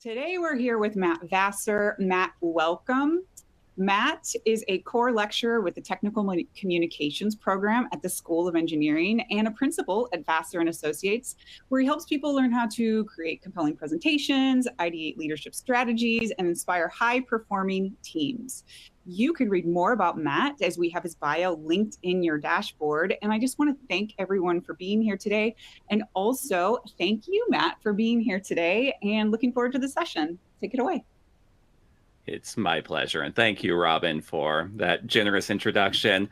Today we're here with Matt Vassar. Matt, welcome. Matt is a core lecturer with the Technical Communications program at the School of Engineering and a principal at Vassar and Associates, where he helps people learn how to create compelling presentations, ideate leadership strategies, and inspire high-performing teams. You can read more about Matt as we have his bio linked in your dashboard. And I just want to thank everyone for being here today. And also thank you, Matt, for being here today and looking forward to the session. Take it away. It's my pleasure. And thank you, Robin, for that generous introduction.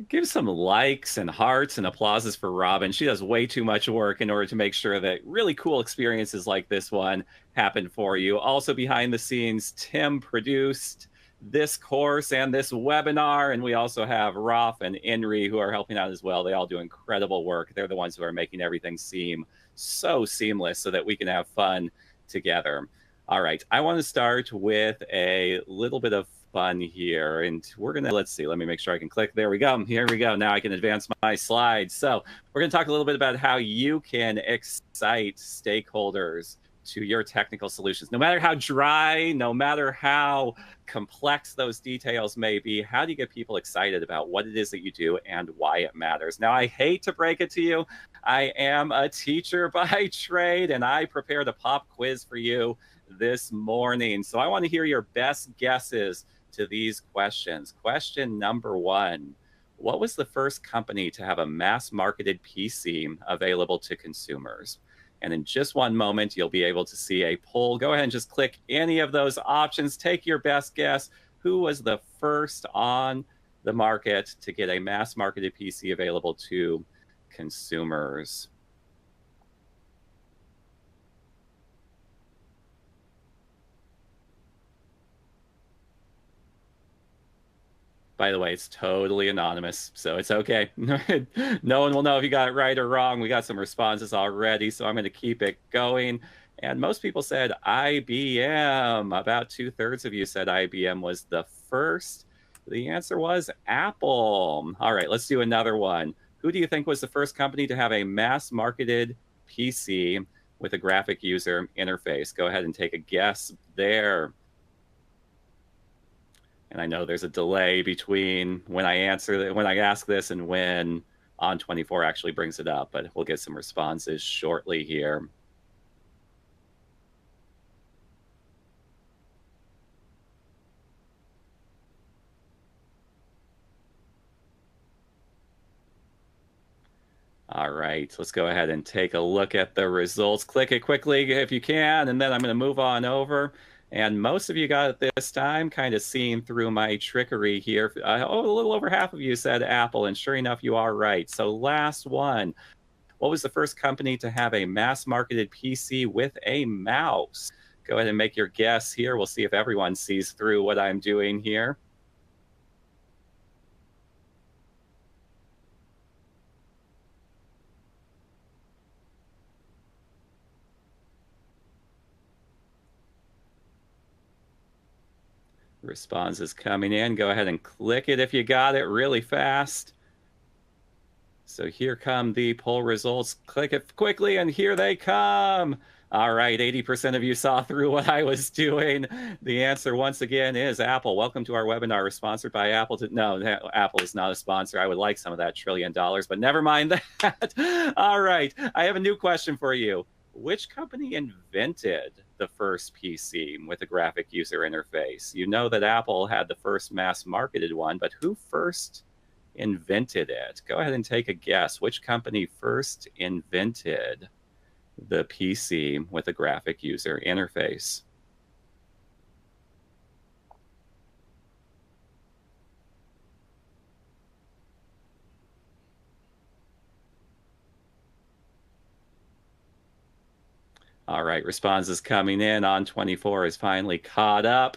Give some likes and hearts and applauses for Robin. She does way too much work in order to make sure that really cool experiences like this one happen for you. Also behind the scenes, Tim produced this course and this webinar. And we also have Rolf and Inri who are helping out as well. They all do incredible work. They're the ones who are making everything seem so seamless so that we can have fun together. All right, I want to start with a little bit of fun here. And we're going to, let's see, let me make sure I can click. There we go. Here we go. Now I can advance my slides. So we're going to talk a little bit about how you can excite stakeholders to your technical solutions. No matter how dry, no matter how complex those details may be, how do you get people excited about what it is that you do and why it matters? Now, I hate to break it to you. I am a teacher by trade, and I prepared a pop quiz for you this morning. So I want to hear your best guesses to these questions. Question number one, what was the first company to have a mass-marketed PC available to consumers? And in just one moment, you'll be able to see a poll. Go ahead and just click any of those options. Take your best guess. Who was the first on the market to get a mass-marketed PC available to consumers? By the way, it's totally anonymous, so it's okay. No one will know if you got it right or wrong. We got some responses already, so I'm going to keep it going. And most people said IBM. About 2/3 of you said IBM was the first. The answer was Apple. All right, let's do another one. Who do you think was the first company to have a mass-marketed PC with a graphic user interface? Go ahead and take a guess there. And I know there's a delay between when I ask this and when On24 actually brings it up, but we'll get some responses shortly here. All right, let's go ahead and take a look at the results. Click it quickly if you can, and then I'm going to move on over. And most of you got it this time, kind of seeing through my trickery here. A little over half of you said Apple, and sure enough, you are right. So last one, what was the first company to have a mass-marketed PC with a mouse? Go ahead and make your guess here. We'll see if everyone sees through what I'm doing here. Response is coming in. Go ahead and click it if you got it really fast. So here come the poll results. Click it quickly, and here they come. All right, 80% of you saw through what I was doing. The answer, once again, is Apple. Welcome to our webinar. We're sponsored by Apple. No, Apple is not a sponsor. I would like some of that $1 trillion, but never mind that. All right, I have a new question for you. Which company invented the first PC with a graphic user interface? You know that Apple had the first mass-marketed one, but who first invented it? Go ahead and take a guess. Which company first invented the PC with a graphic user interface? All right, responses coming in. On24 is finally caught up.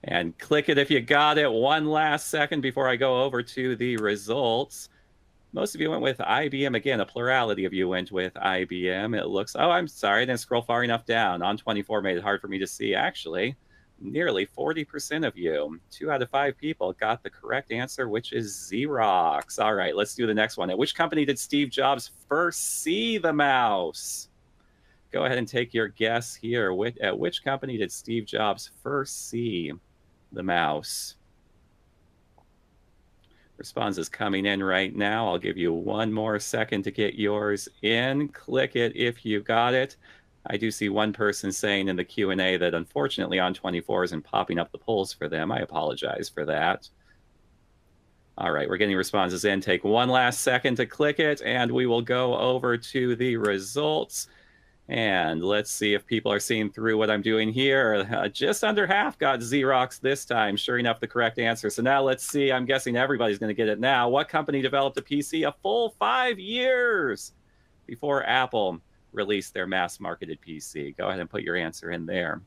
And click it if you got it. One last second before I go over to the results. Most of you went with IBM. Again, a plurality of you went with IBM. It looks, oh, I'm sorry, I didn't scroll far enough down. On24 made it hard for me to see. Actually, nearly 40% of you, 2 out of 5 people, got the correct answer, which is Xerox. All right, let's do the next one. At which company did Steve Jobs first see the mouse? go ahead and take your guess here. At which company did Steve Jobs first see the mouse? Response is coming in right now. I'll give you one more second to get yours in. Click it if you got it. I do see one person saying in the Q&A that unfortunately On24 isn't popping up the polls for them. I apologize for that. All right, we're getting responses in. Take one last second to click it, and we will go over to the results. And let's see if people are seeing through what I'm doing here. Just under half got Xerox this time. Sure enough, the correct answer. So now let's see. I'm guessing everybody's going to get it now. What company developed a PC a full 5 years before Apple released their mass-marketed PC? Go ahead and put your answer in there.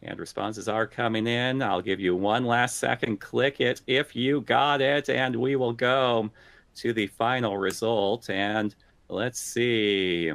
And responses are coming in. I'll give you one last second. Click it if you got it, and we will go to the final result. And let's see.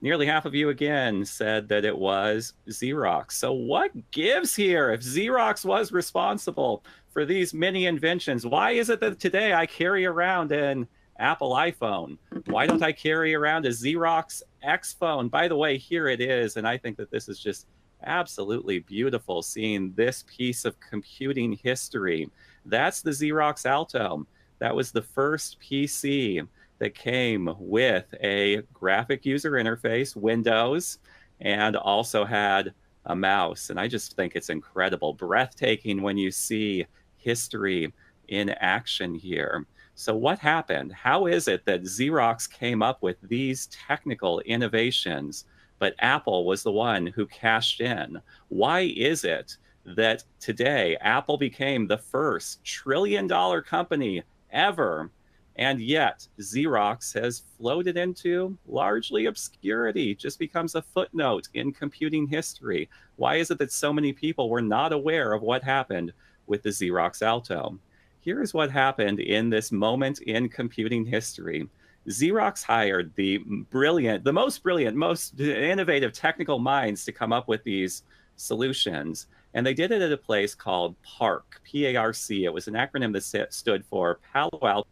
Nearly half of you again said that it was Xerox. So what gives here? If Xerox was responsible for these many inventions, why is it that today I carry around an Apple iPhone? Why don't I carry around a Xerox X phone? By the way, here it is. And I think that this is just absolutely beautiful, seeing this piece of computing history. That's the Xerox Alto. That was the first PC that came with a graphic user interface, Windows, and also had a mouse. And I just think it's incredible, breathtaking when you see history in action here. So what happened? How is it that Xerox came up with these technical innovations, but Apple was the one who cashed in? Why is it that today Apple became the first trillion-dollar company ever, and yet Xerox has floated into largely obscurity, just becomes a footnote in computing history? Why is it that so many people were not aware of what happened with the Xerox Alto? Here is what happened in this moment in computing history. Xerox hired the most brilliant, most innovative technical minds to come up with these solutions. And they did it at a place called PARC, P-A-R-C. It was an acronym that stood for Palo Alto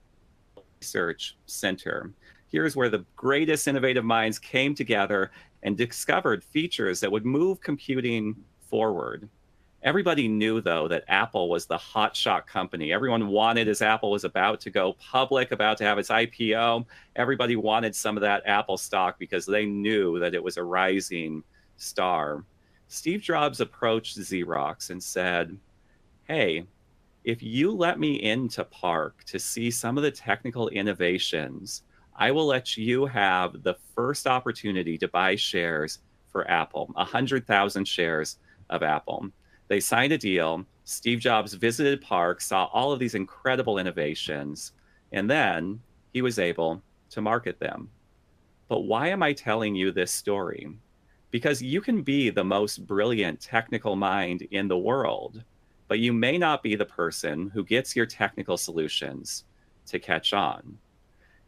Research Center. Here's where the greatest innovative minds came together and discovered features that would move computing forward. Everybody knew, though, that Apple was the hotshot company. Everyone wanted, as Apple was about to go public, about to have its IPO, everybody wanted some of that Apple stock because they knew that it was a rising star. Steve Jobs approached Xerox and said, hey, if you let me into PARC to see some of the technical innovations, I will let you have the first opportunity to buy shares for Apple, 100,000 shares of Apple. They signed a deal. Steve Jobs visited PARC, saw all of these incredible innovations, and then he was able to market them. But why am I telling you this story? Because you can be the most brilliant technical mind in the world, but you may not be the person who gets your technical solutions to catch on.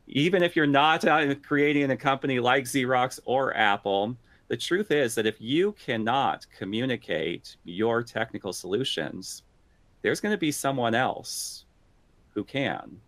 Even if you're not creating a company like Xerox or Apple, the truth is that if you cannot communicate your technical solutions, there's going to be someone else who can.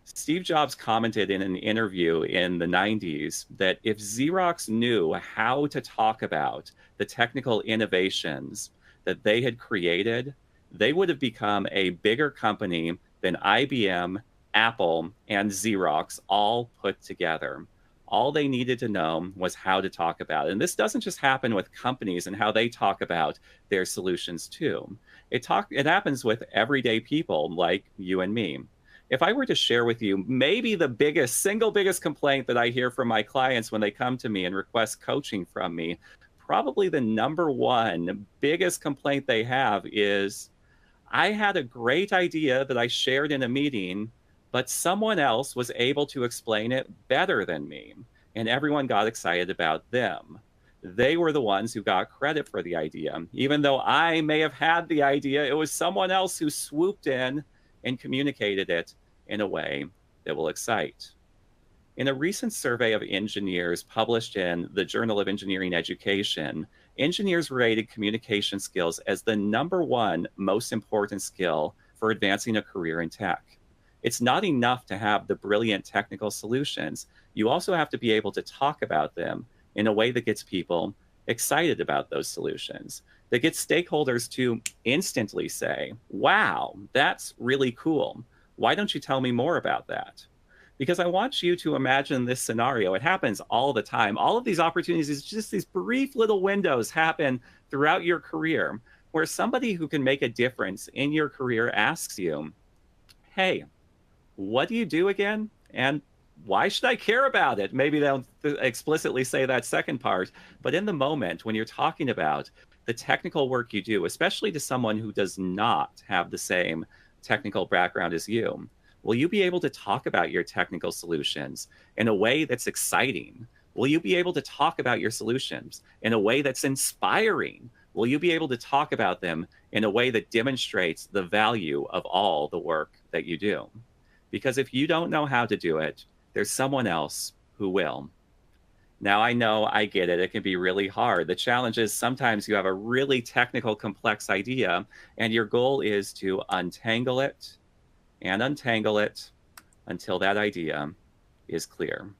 Steve Jobs commented in an interview in the 90s that if Xerox knew how to talk about the technical innovations that they had created, they would have become a bigger company than IBM, Apple, and Xerox all put together. All they needed to know was how to talk about it. And this doesn't just happen with companies and how they talk about their solutions too. It happens with everyday people like you and me. If I were to share with you maybe the single biggest complaint that I hear from my clients when they come to me and request coaching from me, probably the number one biggest complaint they have is, I had a great idea that I shared in a meeting, but someone else was able to explain it better than me, and everyone got excited about them. They were the ones who got credit for the idea. Even though I may have had the idea, it was someone else who swooped in and communicated it in a way that will excite. In a recent survey of engineers published in the Journal of Engineering Education, engineers rated communication skills as the #1 most important skill for advancing a career in tech. It's not enough to have the brilliant technical solutions. You also have to be able to talk about them in a way that gets people excited about those solutions, that gets stakeholders to instantly say, wow, that's really cool. Why don't you tell me more about that? Because I want you to imagine this scenario. It happens all the time. All of these opportunities, just these brief little windows happen throughout your career where somebody who can make a difference in your career asks you, hey, what do you do again? And why should I care about it? Maybe they don't explicitly say that second part, but in the moment when you're talking about the technical work you do, especially to someone who does not have the same technical background as you, will you be able to talk about your technical solutions in a way that's exciting? Will you be able to talk about your solutions in a way that's inspiring? Will you be able to talk about them in a way that demonstrates the value of all the work that you do? Because if you don't know how to do it, there's someone else who will. Now, I know, I get it. It can be really hard. The challenge is sometimes you have a really technical, complex idea, and your goal is to untangle it and untangle it until that idea is clear.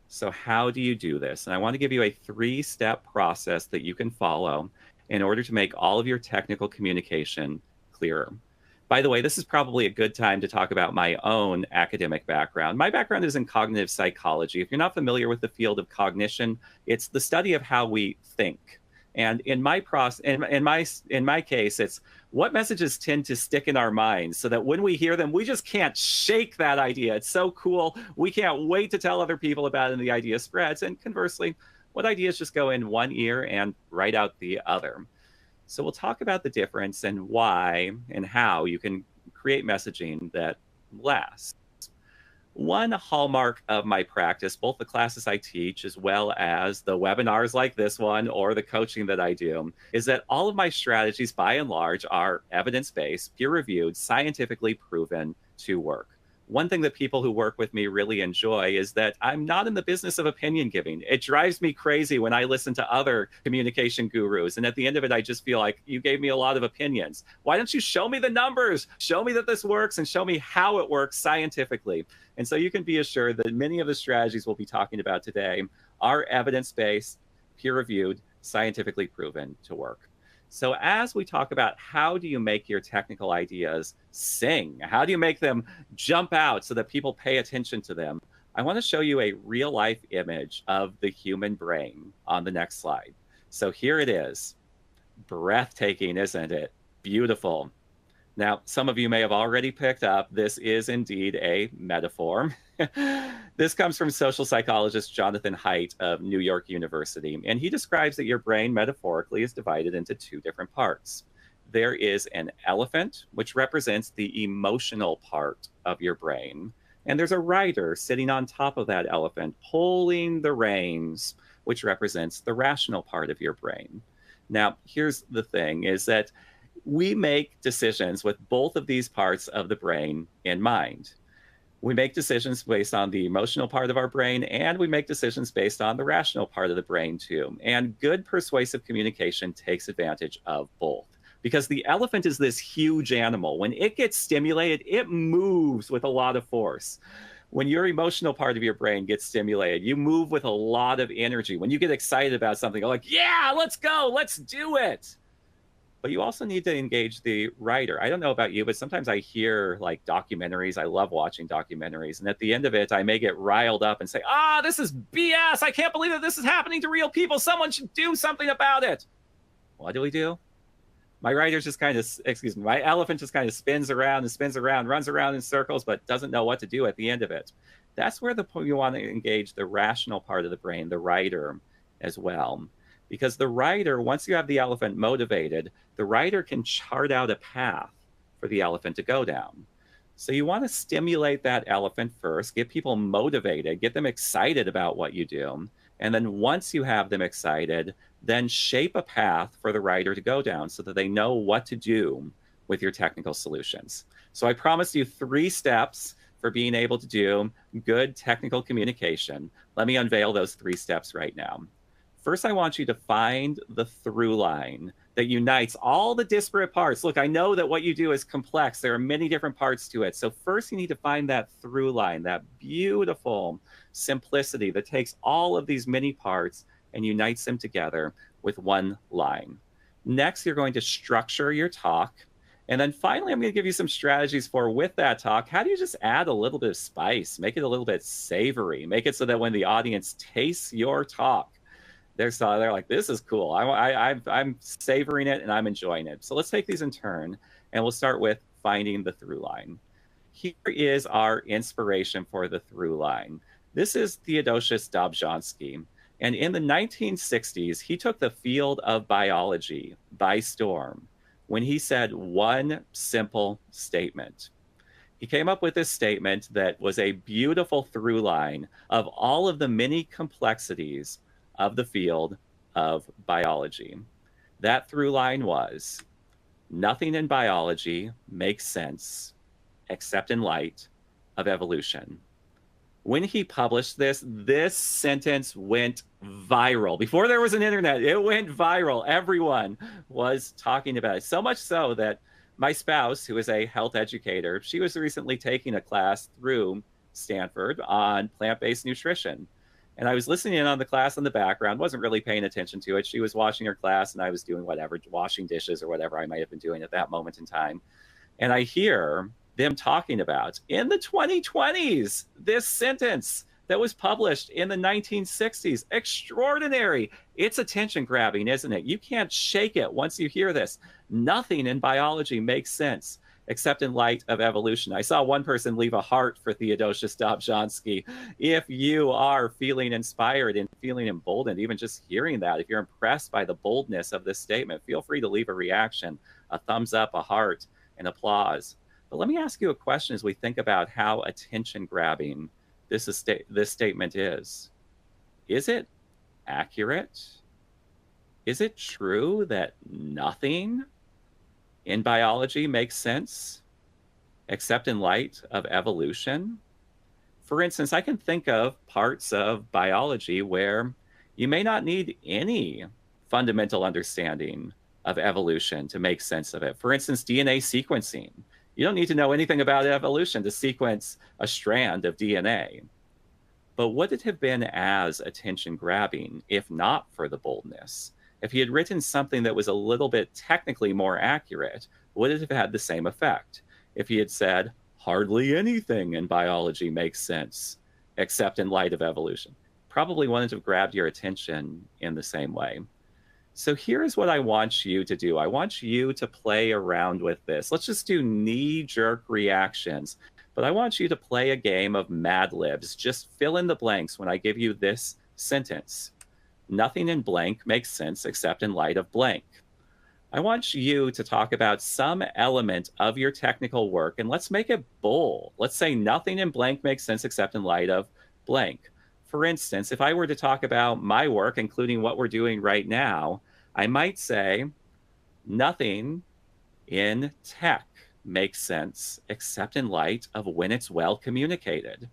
So how do you do this? And I want to give you a 3-step process that you can follow in order to make all of your technical communication clearer. By the way, this is probably a good time to talk about my own academic background. My background is in cognitive psychology. If you're not familiar with the field of cognition, it's the study of how we think. And in my case, it's what messages tend to stick in our minds so that when we hear them, we just can't shake that idea. It's so cool. We can't wait to tell other people about it, and the idea spreads. And conversely, what ideas just go in one ear and right out the other. So we'll talk about the difference and why and how you can create messaging that lasts. One hallmark of my practice, both the classes I teach as well as the webinars like this one or the coaching that I do, is that all of my strategies by and large are evidence-based, peer-reviewed, scientifically proven to work. One thing that people who work with me really enjoy is that I'm not in the business of opinion giving. It drives me crazy when I listen to other communication gurus. And at the end of it, I just feel like you gave me a lot of opinions. Why don't you show me the numbers? Show me that this works and show me how it works scientifically. And so you can be assured that many of the strategies we'll be talking about today are evidence-based, peer-reviewed, scientifically proven to work. So as we talk about how do you make your technical ideas sing, how do you make them jump out so that people pay attention to them, I want to show you a real life image of the human brain on the next slide. So here it is. Breathtaking, isn't it? Beautiful. Now, some of you may have already picked up, this is indeed a metaphor. This comes from social psychologist Jonathan Haidt of New York University, and he describes that your brain metaphorically is divided into 2 different parts. There is an elephant, which represents the emotional part of your brain, and there's a rider sitting on top of that elephant, pulling the reins, which represents the rational part of your brain. Now, here's the thing, is that we make decisions with both of these parts of the brain in mind. We make decisions based on the emotional part of our brain, and we make decisions based on the rational part of the brain too. And good persuasive communication takes advantage of both. Because the elephant is this huge animal. When it gets stimulated, it moves with a lot of force. When your emotional part of your brain gets stimulated, you move with a lot of energy. When you get excited about something, you're like, yeah, let's go, let's do it. But you also need to engage the writer. I don't know about you, but sometimes I hear like documentaries. I love watching documentaries. And at the end of it, I may get riled up and say, this is BS. I can't believe that this is happening to real people. Someone should do something about it. What do we do? My writer just kind of, my elephant just kind of spins around and spins around, runs around in circles, but doesn't know what to do at the end of it. That's where you want to engage the rational part of the brain, the writer as well. Because the writer, once you have the elephant motivated, the writer can chart out a path for the elephant to go down. So you want to stimulate that elephant first, get people motivated, get them excited about what you do. And then once you have them excited, then shape a path for the writer to go down so that they know what to do with your technical solutions. So I promised you 3 steps for being able to do good technical communication, let me unveil those 3 steps right now. First, I want you to find the through line that unites all the disparate parts. Look, I know that what you do is complex. There are many different parts to it. So first you need to find that through line, that beautiful simplicity that takes all of these many parts and unites them together with one line. Next, you're going to structure your talk. And then finally, I'm going to give you some strategies for, with that talk, how do you just add a little bit of spice, make it a little bit savory, make it so that when the audience tastes your talk, they're like, this is cool. I'm savoring it and I'm enjoying it. So let's take these in turn, and we'll start with finding the through line. Here is our inspiration for the through line. This is Theodosius Dobzhansky. And in the 1960s, he took the field of biology by storm when he said one simple statement. He came up with this statement that was a beautiful through line of all of the many complexities of the field of biology. That through line was, nothing in biology makes sense except in light of evolution. When he published this sentence went viral. Before there was an internet, it went viral. Everyone was talking about it. So much so that my spouse, who is a health educator, she was recently taking a class through Stanford on plant-based nutrition. And I was listening in on the class in the background, wasn't really paying attention to it. She was watching her class and I was doing whatever, washing dishes or whatever I might have been doing at that moment in time. And I hear them talking about, in the 2020s, this sentence that was published in the 1960s. Extraordinary. It's attention grabbing, isn't it? You can't shake it once you hear this. Nothing in biology makes sense except in light of evolution. I saw one person leave a heart for Theodosius Dobzhansky. If you are feeling inspired and feeling emboldened, even just hearing that, if you're impressed by the boldness of this statement, feel free to leave a reaction, a thumbs up, a heart, an applause. But let me ask you a question as we think about how attention grabbing this statement is. Is it accurate? Is it true that nothing in biology makes sense except in light of evolution? For instance, I can think of parts of biology where you may not need any fundamental understanding of evolution to make sense of it. For instance, DNA sequencing. You don't need to know anything about evolution to sequence a strand of DNA. But would it have been as attention grabbing if not for the boldness? If he had written something that was a little bit technically more accurate, would it have had the same effect? If he had said, hardly anything in biology makes sense, except in light of evolution, probably wouldn't have grabbed your attention in the same way. So here's what I want you to do. I want you to play around with this. Let's just do knee-jerk reactions. But I want you to play a game of Mad Libs. Just fill in the blanks when I give you this sentence. Nothing in blank makes sense except in light of blank. I want you to talk about some element of your technical work, and let's make it bold. Let's say nothing in blank makes sense except in light of blank. For instance, if I were to talk about my work, including what we're doing right now, I might say nothing in tech makes sense except in light of when it's well communicated.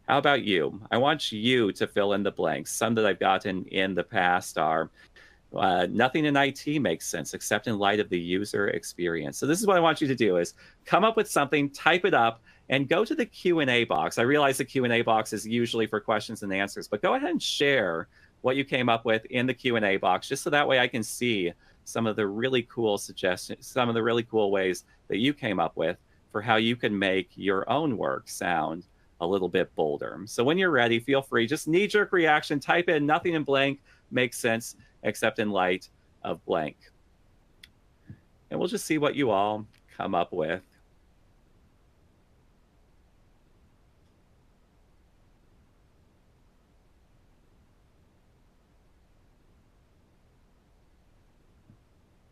How about you? I want you to fill in the blanks. Some that I've gotten in the past are nothing in IT makes sense except in light of the user experience. So this is what I want you to do is come up with something, type it up, and go to the Q&A box. I realize the Q&A box is usually for questions and answers, but go ahead and share what you came up with in the Q&A box, just so that way I can see some of the really cool suggestions, some of the really cool ways that you came up with for how you can make your own work sound a little bit bolder. So when you're ready, feel free, just knee-jerk reaction, type in nothing in blank makes sense except in light of blank. And we'll just see what you all come up with.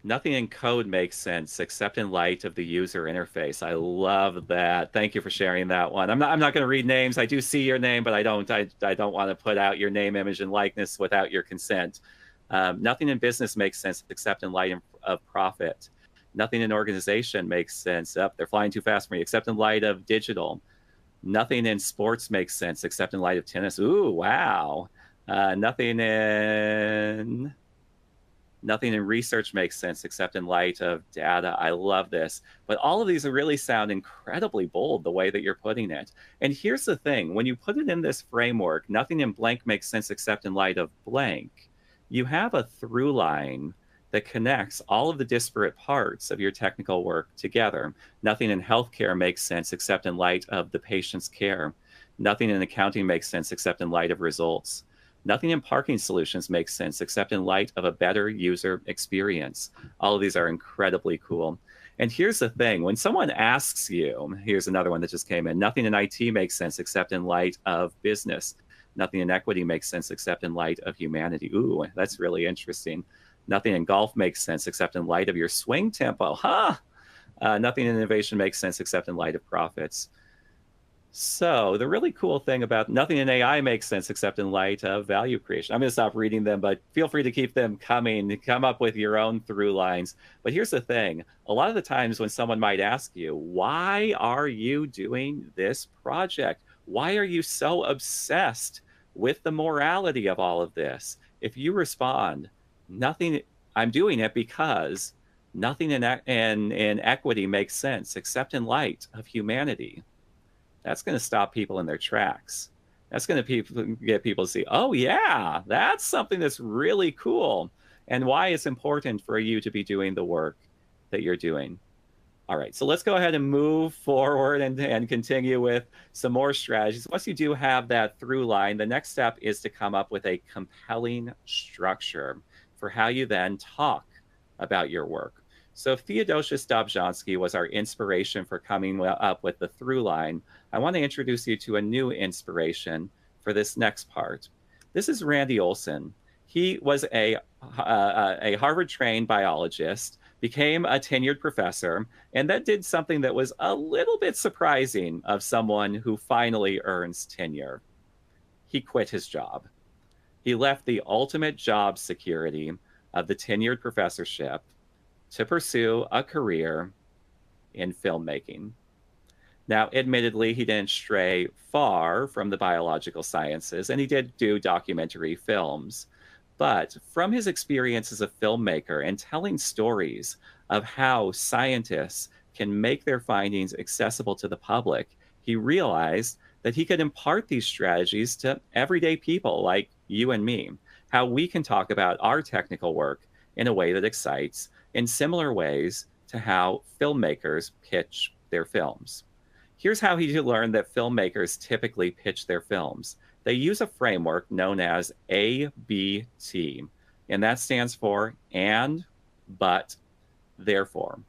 Nothing in code makes sense except in light of the user interface. I love that. Thank you for sharing that one. I'm not going to read names. I do see your name, but I don't want to put out your name, image, and likeness without your consent. Nothing in business makes sense except in light of profit. Nothing in organization makes sense. They're flying too fast for me, except in light of digital. Nothing in sports makes sense except in light of tennis. Ooh, wow. Nothing in research makes sense except in light of data. I love this. But all of these really sound incredibly bold the way that you're putting it. And here's the thing, when you put it in this framework, nothing in blank makes sense except in light of blank, you have a through line that connects all of the disparate parts of your technical work together. Nothing in healthcare makes sense except in light of the patient's care. Nothing in accounting makes sense except in light of results. Nothing in parking solutions makes sense except in light of a better user experience. All of these are incredibly cool. And here's the thing, when someone asks you, here's another one that just came in, nothing in IT makes sense except in light of business. Nothing in equity makes sense except in light of humanity. Ooh, that's really interesting. Nothing in golf makes sense except in light of your swing tempo. Nothing in innovation makes sense except in light of profits. So the really cool thing about nothing in AI makes sense except in light of value creation. I'm going to stop reading them, but feel free to keep them coming. Come up with your own through lines. But here's the thing. A lot of the times when someone might ask you, why are you doing this project? Why are you so obsessed with the morality of all of this? If you respond, nothing, I'm doing it because nothing in equity makes sense except in light of humanity, that's going to stop people in their tracks. That's going to get people to see, oh, yeah, that's something that's really cool, and why it's important for you to be doing the work that you're doing. All right, so let's go ahead and move forward and continue with some more strategies. Once you do have that through line, the next step is to come up with a compelling structure for how you then talk about your work. So if Theodosius Dobzhansky was our inspiration for coming up with the through line, I want to introduce you to a new inspiration for this next part. This is Randy Olson. He was a Harvard-trained biologist, became a tenured professor, and that did something that was a little bit surprising of someone who finally earns tenure. He quit his job. He left the ultimate job security of the tenured professorship to pursue a career in filmmaking. Now, admittedly, he didn't stray far from the biological sciences, and he did do documentary films. But from his experience as a filmmaker and telling stories of how scientists can make their findings accessible to the public, he realized that he could impart these strategies to everyday people like you and me, how we can talk about our technical work in a way that excites in similar ways to how filmmakers pitch their films. Here's how he learned that filmmakers typically pitch their films. They use a framework known as ABT, and that stands for and, but, therefore.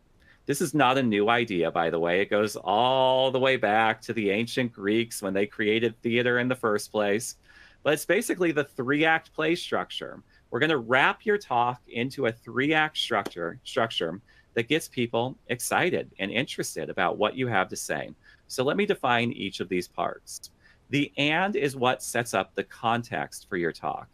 This is not a new idea, by the way. It goes all the way back to the ancient Greeks when they created theater in the first place. But it's basically the three-act play structure. We're going to wrap your talk into a three-act structure that gets people excited and interested about what you have to say. So let me define each of these parts. The and is what sets up the context for your talk.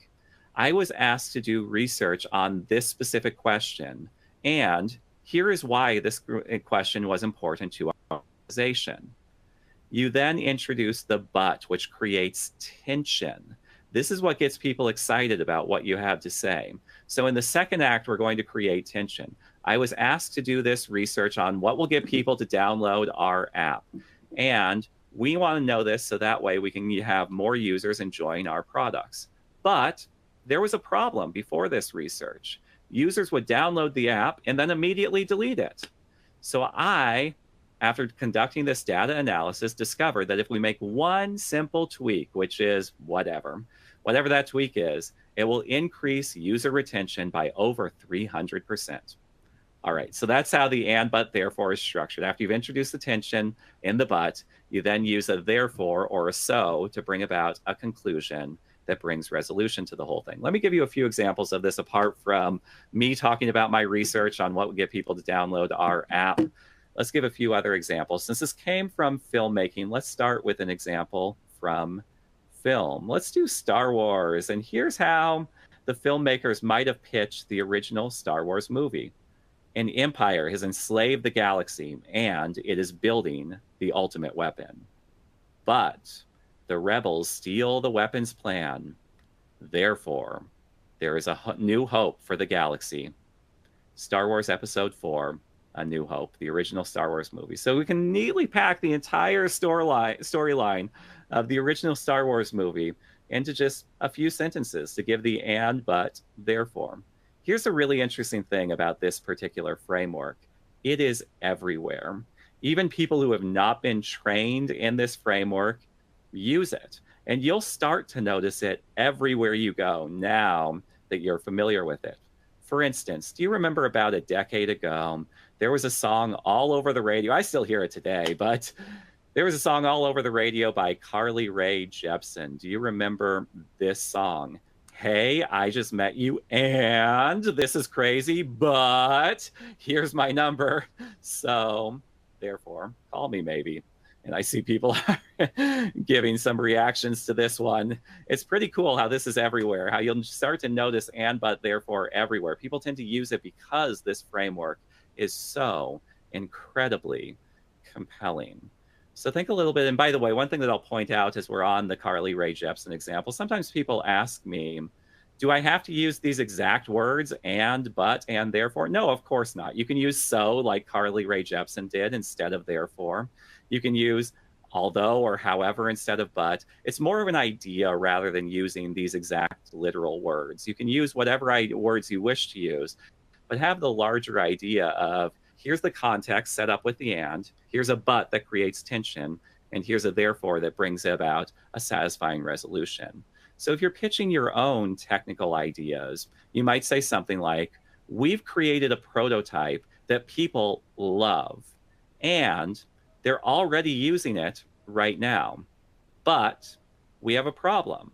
I was asked to do research on this specific question, and here is why this question was important to our organization. You then introduce the but, which creates tension. This is what gets people excited about what you have to say. So in the second act, we're going to create tension. I was asked to do this research on what will get people to download our app. And we want to know this so that way we can have more users enjoying our products. But there was a problem before this research. Users would download the app and then immediately delete it. So I, after conducting this data analysis, discovered that if we make one simple tweak, which is whatever that tweak is, it will increase user retention by over 300%. All right, so that's how the and, but, therefore is structured. After you've introduced the tension in the but, you then use a therefore or a so to bring about a conclusion that brings resolution to the whole thing. Let me give you a few examples of this apart from me talking about my research on what would get people to download our app. Let's give a few other examples. Since this came from filmmaking, let's start with an example from film. Let's do Star Wars. And here's how the filmmakers might have pitched the original Star Wars movie. An empire has enslaved the galaxy, and it is building the ultimate weapon. But the rebels steal the weapons plan. Therefore, there is a new hope for the galaxy. Star Wars Episode 4, A New Hope, the original Star Wars movie. So we can neatly pack the entire storyline of the original Star Wars movie into just a few sentences to give the and, but, therefore. Here's a really interesting thing about this particular framework. It is everywhere. Even people who have not been trained in this framework use it. And you'll start to notice it everywhere you go now that you're familiar with it. For instance, do you remember about a decade ago, there was a song all over the radio? I still hear it today, but there was a song all over the radio by Carly Rae Jepsen. Do you remember this song? Hey, I just met you and this is crazy, but here's my number. So, therefore, call me maybe. And I see people giving some reactions to this one. It's pretty cool how this is everywhere, how you'll start to notice and, but, therefore everywhere. People tend to use it because this framework is so incredibly compelling. So think a little bit, and by the way, one thing that I'll point out as we're on the Carly Rae Jepsen example, sometimes people ask me, do I have to use these exact words, and, but, and, therefore? No, of course not. You can use so like Carly Rae Jepsen did instead of therefore. You can use although or however instead of but. It's more of an idea rather than using these exact literal words. You can use whatever words you wish to use, but have the larger idea of here's the context set up with the and, here's a but that creates tension, and here's a therefore that brings about a satisfying resolution. So if you're pitching your own technical ideas, you might say something like, we've created a prototype that people love, and they're already using it right now. But we have a problem.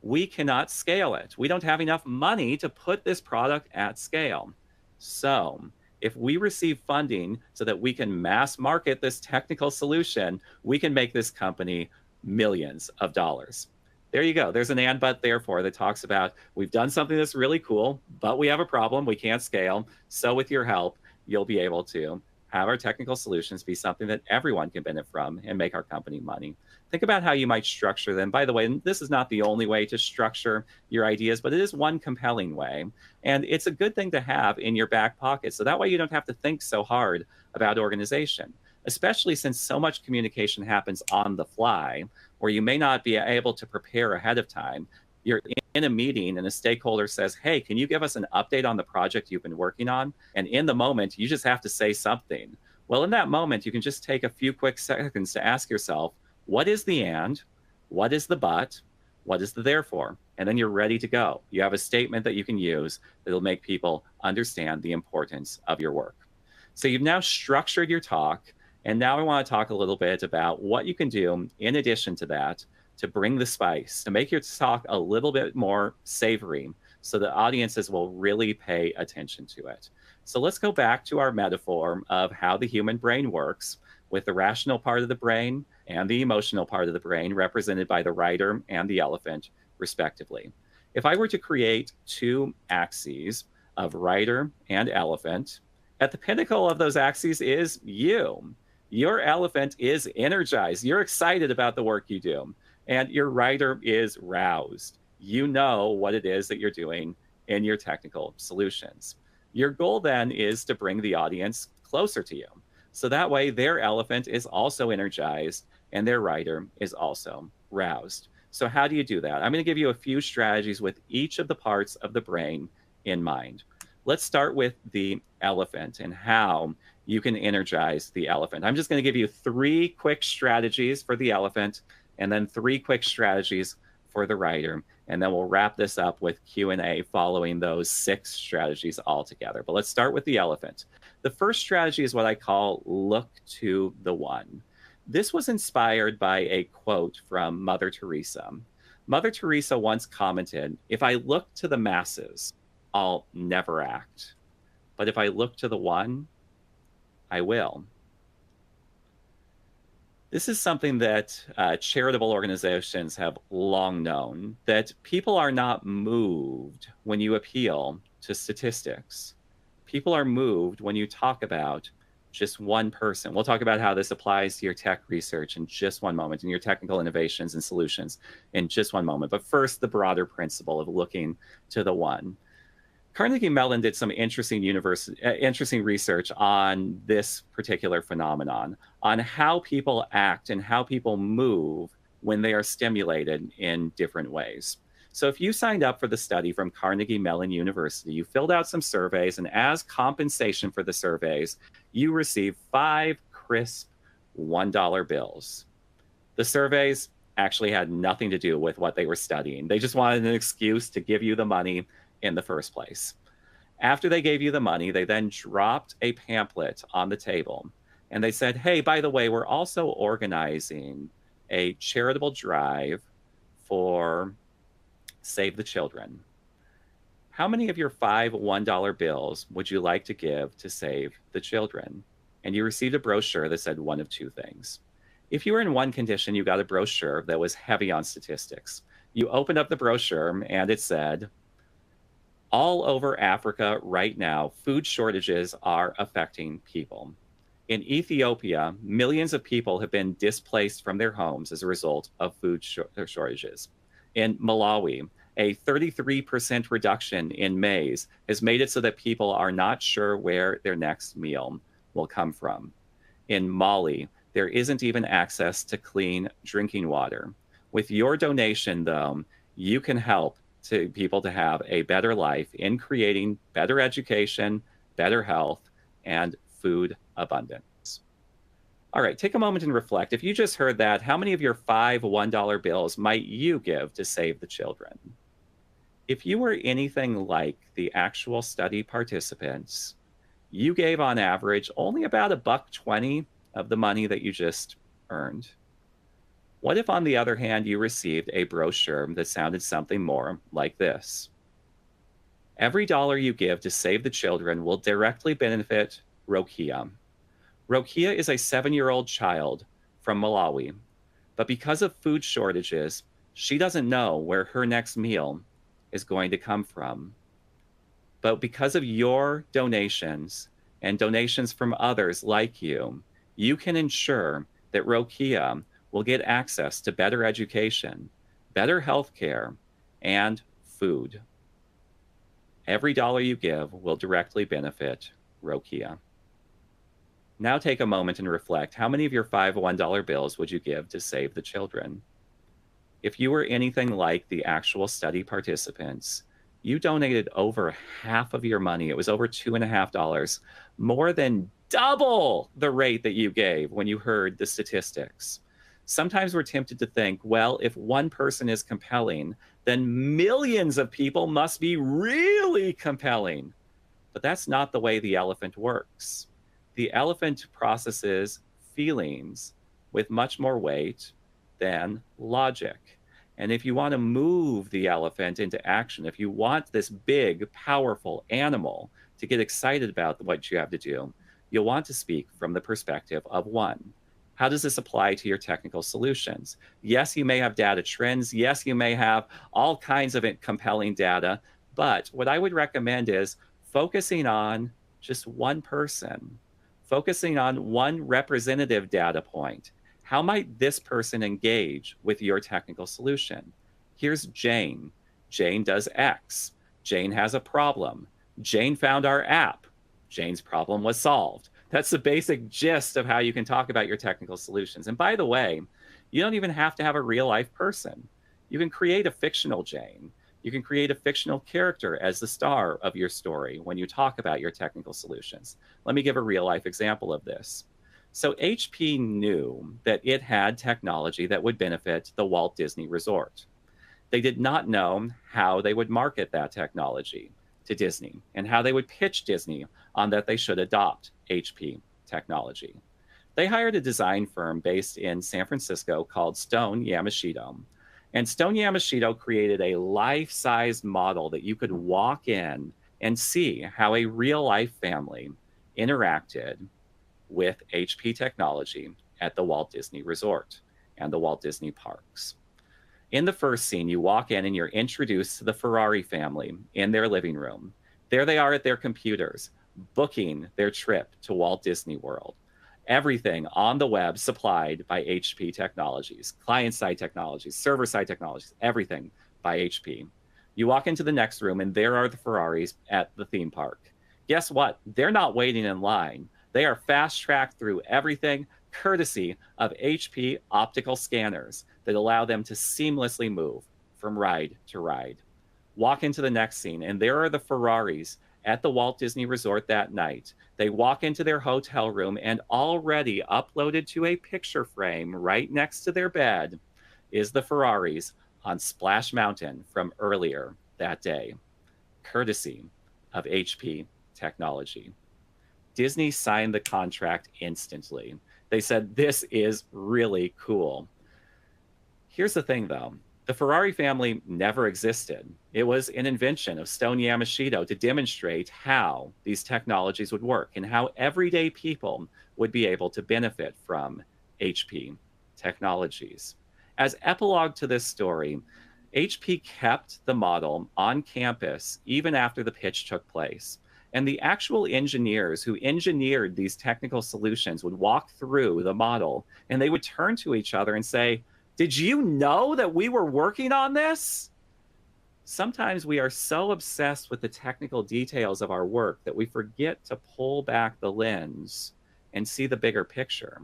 We cannot scale it. We don't have enough money to put this product at scale. So if we receive funding so that we can mass market this technical solution, we can make this company millions of dollars. There you go. There's an and, but, therefore that talks about we've done something that's really cool, but we have a problem. We can't scale. So with your help, you'll be able to have our technical solutions be something that everyone can benefit from and make our company money. Think about how you might structure them. By the way, this is not the only way to structure your ideas, but it is one compelling way. And it's a good thing to have in your back pocket. So that way you don't have to think so hard about organization, especially since so much communication happens on the fly, where you may not be able to prepare ahead of time. You're in a meeting and a stakeholder says, hey, can you give us an update on the project you've been working on? And in the moment, you just have to say something. Well, in that moment, you can just take a few quick seconds to ask yourself, what is the and? What is the but? What is the therefore? And then you're ready to go. You have a statement that you can use that'll make people understand the importance of your work. So you've now structured your talk. And now I want to talk a little bit about what you can do in addition to that to bring the spice, to make your talk a little bit more savory so the audiences will really pay attention to it. So let's go back to our metaphor of how the human brain works with the rational part of the brain and the emotional part of the brain represented by the rider and the elephant, respectively. If I were to create two axes of rider and elephant, at the pinnacle of those axes is you. Your elephant is energized. You're excited about the work you do. And your rider is roused. You know what it is that you're doing in your technical solutions. Your goal then is to bring the audience closer to you. So that way their elephant is also energized and their rider is also roused. So how do you do that? I'm going to give you a few strategies with each of the parts of the brain in mind. Let's start with the elephant and how you can energize the elephant. I'm just going to give you 3 quick strategies for the elephant and then 3 quick strategies for the rider. And then we'll wrap this up with Q&A following those 6 strategies all together. But let's start with the elephant. The first strategy is what I call look to the one. This was inspired by a quote from Mother Teresa. Mother Teresa once commented, if I look to the masses, I'll never act. But if I look to the one, I will. This is something that charitable organizations have long known, that people are not moved when you appeal to statistics. People are moved when you talk about just one person. We'll talk about how this applies to your tech research in just one moment, and your technical innovations and solutions in just one moment. But first, the broader principle of looking to the one. Carnegie Mellon did some interesting research on this particular phenomenon, on how people act and how people move when they are stimulated in different ways. So if you signed up for the study from Carnegie Mellon University, you filled out some surveys, and as compensation for the surveys, you received 5 crisp $1 bills. The surveys actually had nothing to do with what they were studying. They just wanted an excuse to give you the money in the first place. After they gave you the money, they then dropped a pamphlet on the table, and they said, hey, by the way, we're also organizing a charitable drive for Save the Children. How many of your 5 $1 bills would you like to give to Save the Children? And you received a brochure that said one of 2 things. If you were in one condition, you got a brochure that was heavy on statistics. You opened up the brochure and it said, all over Africa right now, food shortages are affecting people. In Ethiopia, millions of people have been displaced from their homes as a result of food shortages. In Malawi, a 33% reduction in maize has made it so that people are not sure where their next meal will come from. In Mali, there isn't even access to clean drinking water. With your donation, though, you can help to people to have a better life in creating better education, better health, and food abundance. All right, take a moment and reflect. If you just heard that, how many of your 5 $1 bills might you give to Save the Children? If you were anything like the actual study participants, you gave on average only about $1.20 of the money that you just earned. What if, on the other hand, you received a brochure that sounded something more like this? Every dollar you give to Save the Children will directly benefit Rokia. Rokia is a 7-year-old child from Malawi, but because of food shortages, she doesn't know where her next meal is going to come from. But because of your donations and donations from others like you, you can ensure that Rokia will get access to better education, better health care, and food. Every dollar you give will directly benefit Rokia. Now take a moment and reflect. How many of your 5 $1 bills would you give to Save the Children? If you were anything like the actual study participants, you donated over half of your money. It was over $2.50, more than double the rate that you gave when you heard the statistics. Sometimes we're tempted to think, well, if one person is compelling, then millions of people must be really compelling. But that's not the way the elephant works. The elephant processes feelings with much more weight than logic. And if you want to move the elephant into action, if you want this big, powerful animal to get excited about what you have to do, you'll want to speak from the perspective of one. How does this apply to your technical solutions? Yes, you may have data trends. Yes, you may have all kinds of compelling data. But what I would recommend is focusing on just one person, focusing on one representative data point. How might this person engage with your technical solution? Here's Jane. Jane does X. Jane has a problem. Jane found our app. Jane's problem was solved. That's the basic gist of how you can talk about your technical solutions. And by the way, you don't even have to have a real life person. You can create a fictional Jane. You can create a fictional character as the star of your story when you talk about your technical solutions. Let me give a real life example of this. So HP knew that it had technology that would benefit the Walt Disney Resort. They did not know how they would market that technology to Disney and how they would pitch Disney on that they should adopt HP technology. They hired a design firm based in San Francisco called Stone Yamashita. And Stone Yamashita created a life-sized model that you could walk in and see how a real-life family interacted with HP technology at the Walt Disney Resort and the Walt Disney Parks. In the first scene, you walk in and you're introduced to the Ferrari family in their living room. There they are at their computers, booking their trip to Walt Disney World. Everything on the web supplied by HP Technologies, client-side technologies, server-side technologies, everything by HP. You walk into the next room and there are the Ferraris at the theme park. Guess what? They're not waiting in line. They are fast-tracked through everything courtesy of HP optical scanners that allow them to seamlessly move from ride to ride. Walk into the next scene and there are the Ferraris at the Walt Disney Resort that night. They walk into their hotel room and already uploaded to a picture frame right next to their bed is the Ferraris on Splash Mountain from earlier that day, courtesy of HP Technology. Disney signed the contract instantly. They said, this is really cool. Here's the thing, though. The Ferrari family never existed. It was an invention of Stone Yamashita to demonstrate how these technologies would work and how everyday people would be able to benefit from HP technologies. As epilogue to this story, HP kept the model on campus even after the pitch took place. And the actual engineers who engineered these technical solutions would walk through the model and they would turn to each other and say, did you know that we were working on this? Sometimes we are so obsessed with the technical details of our work that we forget to pull back the lens and see the bigger picture,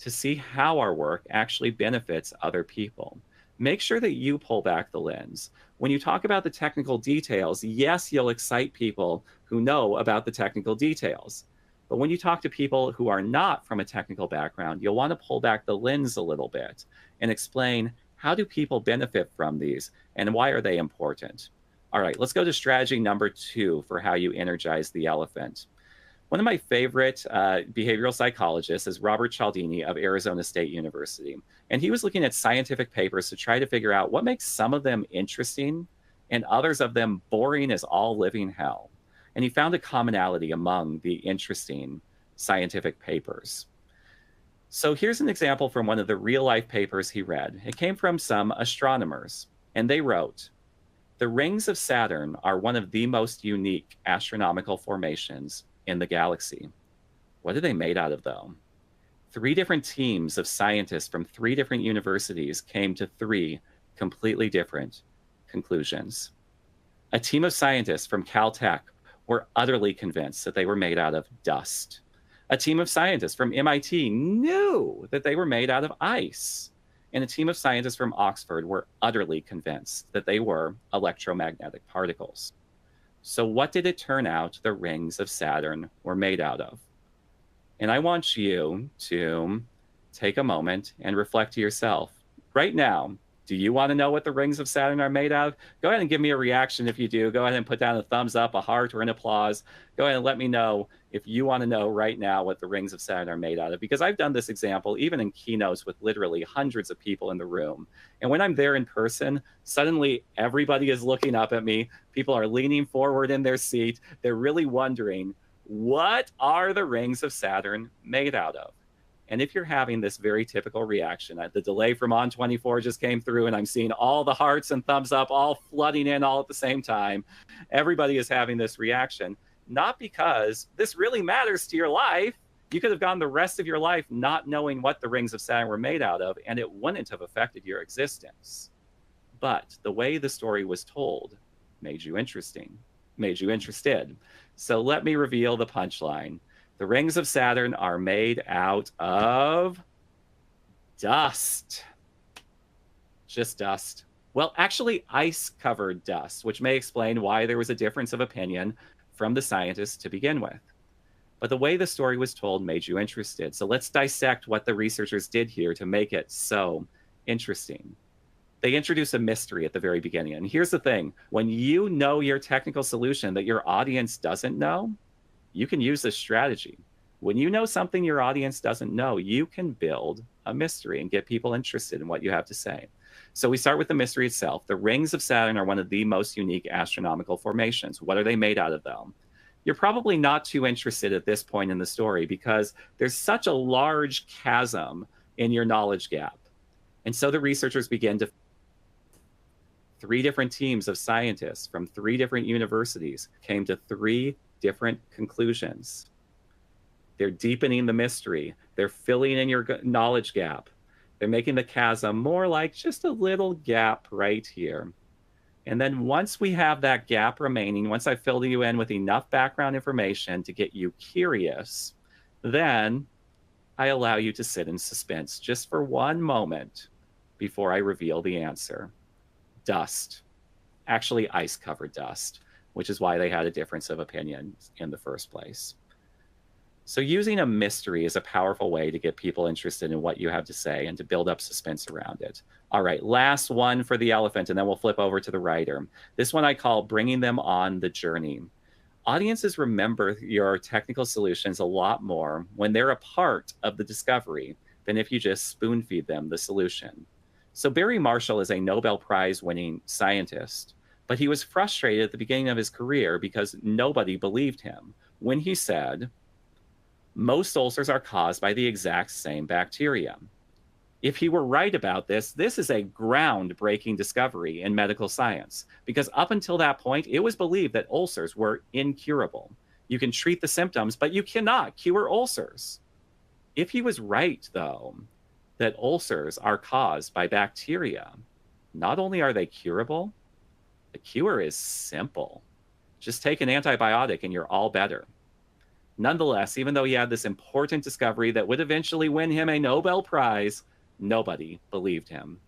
to see how our work actually benefits other people. Make sure that you pull back the lens. When you talk about the technical details, yes, you'll excite people who know about the technical details. But when you talk to people who are not from a technical background, you'll want to pull back the lens a little bit and explain, how do people benefit from these and why are they important? All right, let's go to strategy number 2 for how you energize the elephant. One of my favorite behavioral psychologists is Robert Cialdini of Arizona State University. And he was looking at scientific papers to try to figure out what makes some of them interesting and others of them boring as all living hell. And he found a commonality among the interesting scientific papers. So here's an example from one of the real-life papers he read. It came from some astronomers, and they wrote, the rings of Saturn are one of the most unique astronomical formations in the galaxy. What are they made out of, though? 3 different teams of scientists from 3 different universities came to 3 completely different conclusions. A team of scientists from Caltech were utterly convinced that they were made out of dust. A team of scientists from MIT knew that they were made out of ice. And a team of scientists from Oxford were utterly convinced that they were electromagnetic particles. So what did it turn out the rings of Saturn were made out of? And I want you to take a moment and reflect to yourself. Right now, do you want to know what the rings of Saturn are made out of? Go ahead and give me a reaction if you do. Go ahead and put down a thumbs up, a heart, or an applause. Go ahead and let me know if you want to know right now what the rings of Saturn are made out of. Because I've done this example even in keynotes with literally hundreds of people in the room. And when I'm there in person, suddenly everybody is looking up at me. People are leaning forward in their seat. They're really wondering, what are the rings of Saturn made out of? And if you're having this very typical reaction, the delay from On24 just came through and I'm seeing all the hearts and thumbs up all flooding in all at the same time. Everybody is having this reaction, not because this really matters to your life. You could have gone the rest of your life not knowing what the rings of Saturn were made out of, and it wouldn't have affected your existence. But the way the story was told made you interested. So let me reveal the punchline. The rings of Saturn are made out of dust. Just dust. Well, actually, ice-covered dust, which may explain why there was a difference of opinion from the scientists to begin with. But the way the story was told made you interested. So let's dissect what the researchers did here to make it so interesting. They introduce a mystery at the very beginning. And here's the thing. When you know your technical solution that your audience doesn't know, you can use this strategy. When you know something your audience doesn't know, you can build a mystery and get people interested in what you have to say. So we start with the mystery itself. The rings of Saturn are one of the most unique astronomical formations. What are they made out of, though? You're probably not too interested at this point in the story because there's such a large chasm in your knowledge gap. And so the researchers begin to 3 different teams of scientists from 3 different universities came to 3 different conclusions. They're deepening the mystery. They're filling in your knowledge gap. They're making the chasm more like just a little gap right here. And then once we have that gap remaining, once I fill you in with enough background information to get you curious, then I allow you to sit in suspense just for one moment before I reveal the answer. Dust. Actually, ice-covered dust, which is why they had a difference of opinion in the first place. So using a mystery is a powerful way to get people interested in what you have to say and to build up suspense around it. All right, last one for the elephant, and then we'll flip over to the writer. This one I call bringing them on the journey. Audiences remember your technical solutions a lot more when they're a part of the discovery than if you just spoon feed them the solution. So Barry Marshall is a Nobel Prize winning scientist, but he was frustrated at the beginning of his career because nobody believed him when he said, most ulcers are caused by the exact same bacteria. If he were right about this, this is a groundbreaking discovery in medical science, because up until that point, it was believed that ulcers were incurable. You can treat the symptoms, but you cannot cure ulcers. If he was right, though, that ulcers are caused by bacteria, not only are they curable, the cure is simple. Just take an antibiotic and you're all better. Nonetheless, even though he had this important discovery that would eventually win him a Nobel Prize, nobody believed him.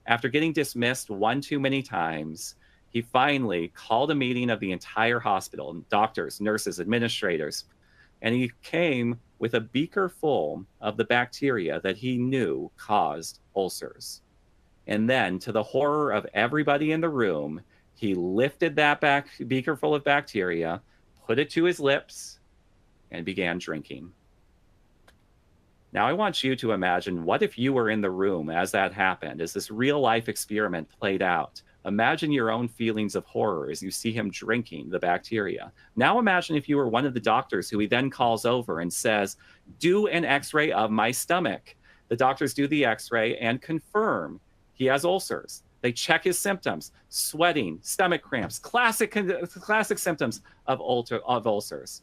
After getting dismissed one too many times, he finally called a meeting of the entire hospital, doctors, nurses, administrators, and he came with a beaker full of the bacteria that he knew caused ulcers. And then, to the horror of everybody in the room, he lifted that beaker full of bacteria, put it to his lips, and began drinking. Now, I want you to imagine, what if you were in the room as that happened, as this real-life experiment played out? Imagine your own feelings of horror as you see him drinking the bacteria. Now imagine if you were one of the doctors who he then calls over and says, do an x-ray of my stomach. The doctors do the x-ray and confirm he has ulcers. They check his symptoms: sweating, stomach cramps, classic symptoms of ulcers.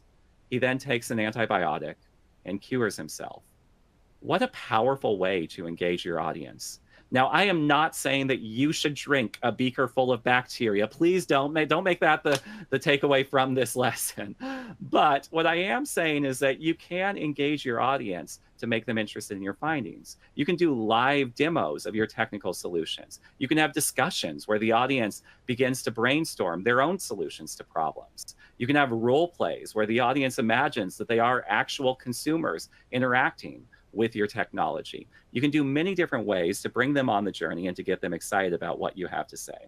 He then takes an antibiotic and cures himself. What a powerful way to engage your audience. Now, I am not saying that you should drink a beaker full of bacteria. Please don't make that the takeaway from this lesson. But what I am saying is that you can engage your audience to make them interested in your findings. You can do live demos of your technical solutions. You can have discussions where the audience begins to brainstorm their own solutions to problems. You can have role plays where the audience imagines that they are actual consumers interacting with your technology. You can do many different ways to bring them on the journey and to get them excited about what you have to say.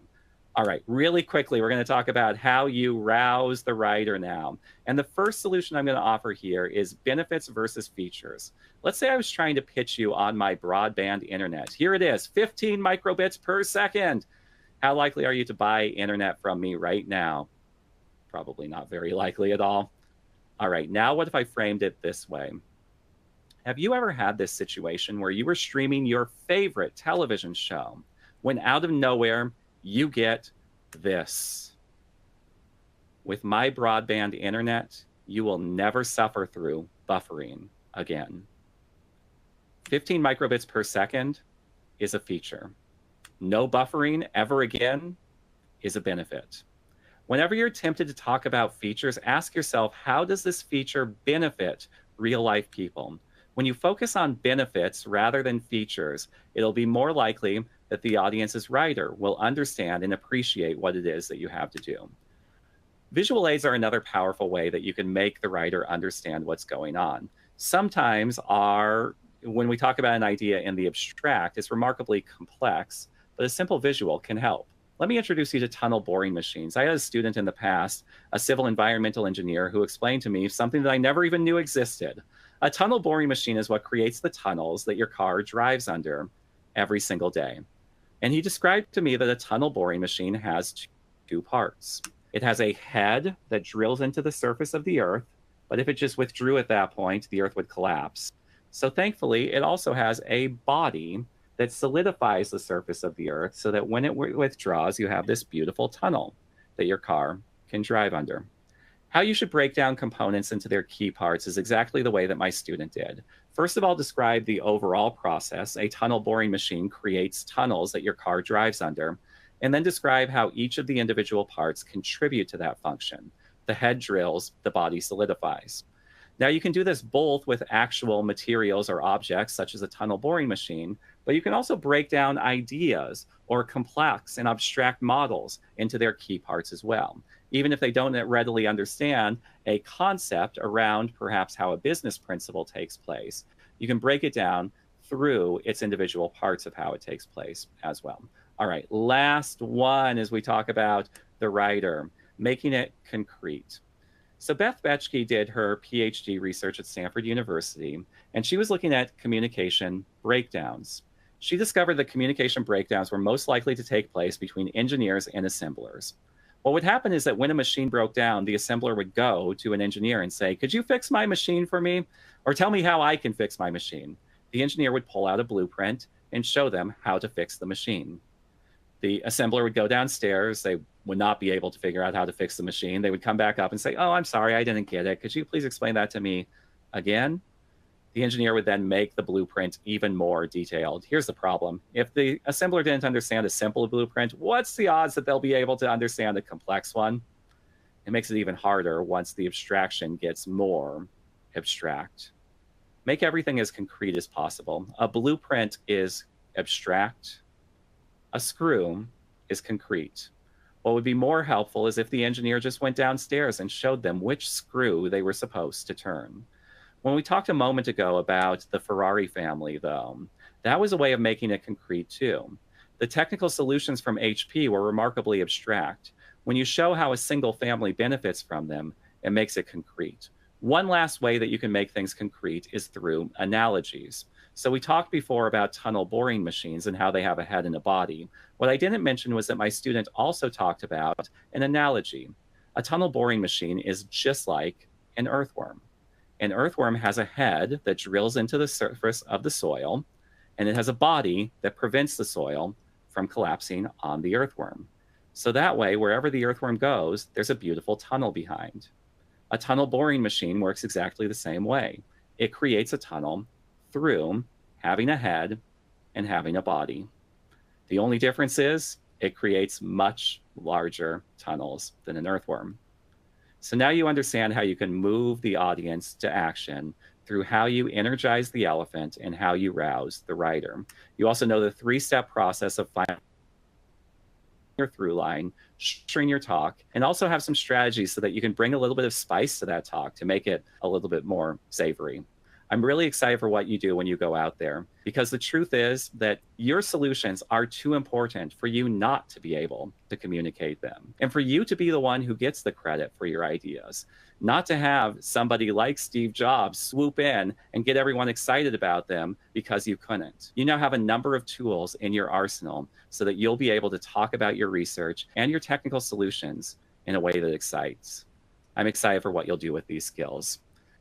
All right, really quickly, we're going to talk about how you rouse the writer now. And the first solution I'm going to offer here is benefits versus features. Let's say I was trying to pitch you on my broadband internet. Here it is, 15 microbits per second. How likely are you to buy internet from me right now? Probably not very likely at all. All right, now what if I framed it this way? Have you ever had this situation where you were streaming your favorite television show when out of nowhere you get this? With my broadband internet, you will never suffer through buffering again. 15 microbits per second is a feature. No buffering ever again is a benefit. Whenever you're tempted to talk about features, ask yourself, how does this feature benefit real-life people? When you focus on benefits rather than features, it'll be more likely that the audience's writer will understand and appreciate what it is that you have to do. Visual aids are another powerful way that you can make the writer understand what's going on. Sometimes when we talk about an idea in the abstract, it's remarkably complex, but a simple visual can help. Let me introduce you to tunnel boring machines. I had a student in the past, a civil environmental engineer, who explained to me something that I never even knew existed. A tunnel boring machine is what creates the tunnels that your car drives under every single day. And he described to me that a tunnel boring machine has two parts. It has a head that drills into the surface of the earth, but if it just withdrew at that point, the earth would collapse. So thankfully, it also has a body that solidifies the surface of the earth so that when it withdraws, you have this beautiful tunnel that your car can drive under. How you should break down components into their key parts is exactly the way that my student did. First of all, describe the overall process. A tunnel boring machine creates tunnels that your car drives under, and then describe how each of the individual parts contribute to that function. The head drills, the body solidifies. Now, you can do this both with actual materials or objects, such as a tunnel boring machine, but you can also break down ideas or complex and abstract models into their key parts as well. Even if they don't readily understand a concept around perhaps how a business principle takes place, you can break it down through its individual parts of how it takes place as well. All right, last one as we talk about the writer, making it concrete. So Beth Betschke did her PhD research at Stanford University, and she was looking at communication breakdowns. She discovered that communication breakdowns were most likely to take place between engineers and assemblers. What would happen is that when a machine broke down, the assembler would go to an engineer and say, "Could you fix my machine for me? Or tell me how I can fix my machine." The engineer would pull out a blueprint and show them how to fix the machine. The assembler would go downstairs. They would not be able to figure out how to fix the machine. They would come back up and say, "Oh, I'm sorry, I didn't get it. Could you please explain that to me again?" The engineer would then make the blueprint even more detailed. Here's the problem. If the assembler didn't understand a simple blueprint, what's the odds that they'll be able to understand a complex one? It makes it even harder once the abstraction gets more abstract. Make everything as concrete as possible. A blueprint is abstract. A screw is concrete. What would be more helpful is if the engineer just went downstairs and showed them which screw they were supposed to turn. When we talked a moment ago about the Ferrari family, though, that was a way of making it concrete too. The technical solutions from HP were remarkably abstract. When you show how a single family benefits from them, it makes it concrete. One last way that you can make things concrete is through analogies. So we talked before about tunnel boring machines and how they have a head and a body. What I didn't mention was that my student also talked about an analogy. A tunnel boring machine is just like an earthworm. An earthworm has a head that drills into the surface of the soil, and it has a body that prevents the soil from collapsing on the earthworm. So that way, wherever the earthworm goes, there's a beautiful tunnel behind. A tunnel boring machine works exactly the same way. It creates a tunnel through having a head and having a body. The only difference is it creates much larger tunnels than an earthworm. So now you understand how you can move the audience to action through how you energize the elephant and how you rouse the writer. You also know the three-step process of finding your through line, structuring your talk, and also have some strategies so that you can bring a little bit of spice to that talk to make it a little bit more savory. I'm really excited for what you do when you go out there, because the truth is that your solutions are too important for you not to be able to communicate them, and for you to be the one who gets the credit for your ideas, not to have somebody like Steve Jobs swoop in and get everyone excited about them because you couldn't. You now have a number of tools in your arsenal so that you'll be able to talk about your research and your technical solutions in a way that excites. I'm excited for what you'll do with these skills.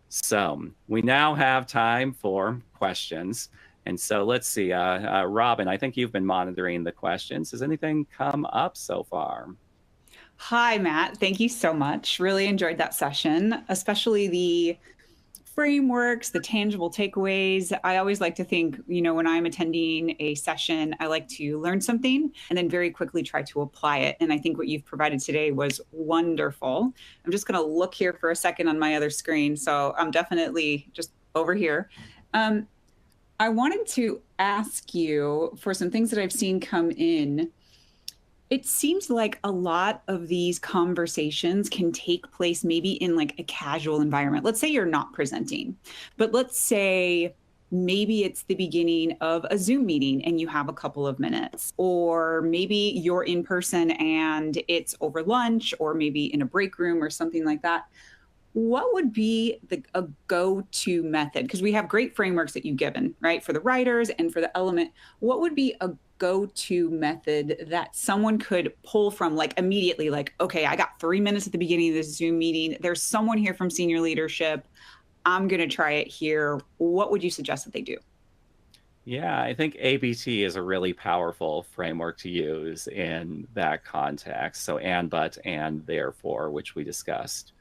So we now have time for questions. And so let's see, Robin, I think you've been monitoring the questions. Has anything come up so far? Hi, Matt. Thank you so much. Really enjoyed that session, especially the frameworks, the tangible takeaways. I always like to think, when I'm attending a session, I like to learn something and then very quickly try to apply it. And I think what you've provided today was wonderful. I'm just going to look here for a second on my other screen. So I'm definitely just over here. I wanted to ask you for some things that I've seen come in. It seems like a lot of these conversations can take place maybe in like a casual environment. Let's say you're not presenting, but let's say maybe it's the beginning of a Zoom meeting and you have a couple of minutes, or maybe you're in person and it's over lunch, or maybe in a break room or something like that. What would be a go-to method? Because we have great frameworks that you've given, right, for the writers and for the element. What would be a go-to method that someone could pull from, like immediately, like, okay, I got 3 minutes at the beginning of this Zoom meeting. There's someone here from senior leadership. I'm going to try it here. What would you suggest that they do? Yeah, I think ABT is a really powerful framework to use in that context. So and, but, and, therefore, which we discussed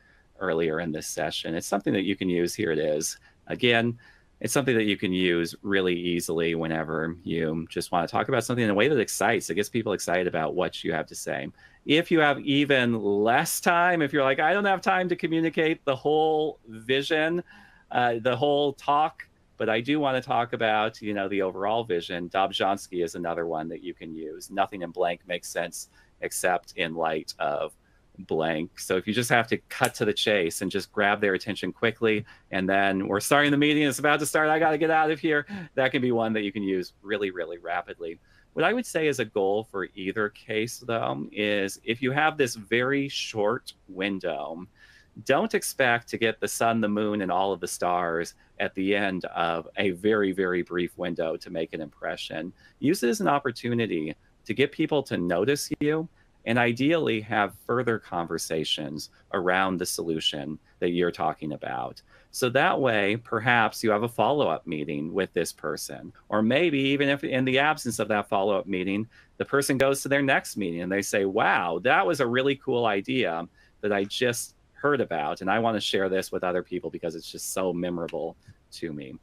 earlier in this session. It's something that you can use. Here it is. Again, it's something that you can use really easily whenever you just want to talk about something in a way that excites, that gets people excited about what you have to say. If you have even less time, if you're like, I don't have time to communicate the whole vision, the whole talk, but I do want to talk about, the overall vision, Dobzhansky is another one that you can use. Nothing in blank makes sense except in light of blank. So if you just have to cut to the chase and just grab their attention quickly, and then we're starting the meeting, it's about to start, I got to get out of here, that can be one that you can use really, really rapidly. What I would say is a goal for either case, though, is if you have this very short window, don't expect to get the sun, the moon, and all of the stars at the end of a very, very brief window to make an impression. Use it as an opportunity to get people to notice you and ideally have further conversations around the solution that you're talking about. So that way, perhaps you have a follow-up meeting with this person, or maybe even if in the absence of that follow-up meeting, the person goes to their next meeting and they say, wow, that was a really cool idea that I just heard about, and I want to share this with other people because it's just so memorable to me.